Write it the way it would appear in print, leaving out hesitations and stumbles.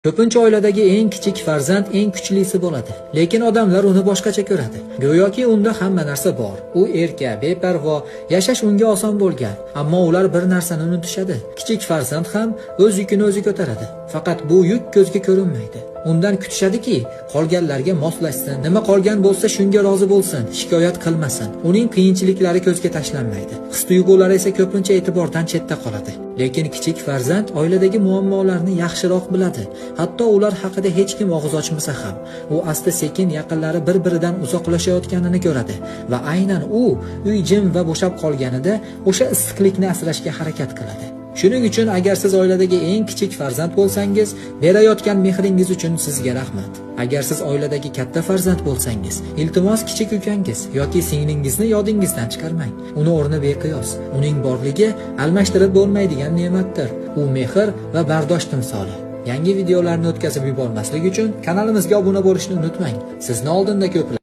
Ko'pincha oiladagi eng kichik farzand eng kuchlisi bo'ladi, lekin odamlar uni boshqacha ko'radi. Go'yoki unda hamma narsa bor. U erka, beparvo, yashash unga oson bo'lgan, ammo ular bir narsani unutishadi. Kichik farzand ham o'z yukini o'zi ko'taradi. Faqat bu yuk ko'zga ko'rinmaydi. Undan kutishadiki, qolganlarga moslashsin, nima qolgan bo'lsa shunga rozi bo'lsin, shikoyat qilmasin. Uning qiyinchiliklari ko'zga tashlanmaydi. His-tuyg'ulari esa ko'pincha e'tibordan chetda qoladi. Lekin kichik farzand oiladagi muammolarni yaxshiroq biladi. Hatto ular haqida hech kim og'iz ochmasa ham, u asta-sekin yaqinlari bir-biridan uzoqlashayotganini ko'radi va aynan u uy jim va bo'shab qolganida o'sha issiqlikni asrashga harakat qiladi. Shuning uchun agar siz oiladagi eng kichik farzand bo'lsangiz, berayotgan mehringiz uchun sizga rahmat. Agar siz oiladagi katta farzand bo'lsangiz, iltimos kichik ukangiz yoki singlingizni yodingizdan chiqarmang. Uni o'rni beqiyos. Uning borligi almashtirib bo'lmaydigan ne'matdir. U mehr va bardosh timsoli. Yangi videolarni o'tkazib yubormaslik uchun kanalimizga obuna bo'lishni unutmang. Sizni oldinda ko'plar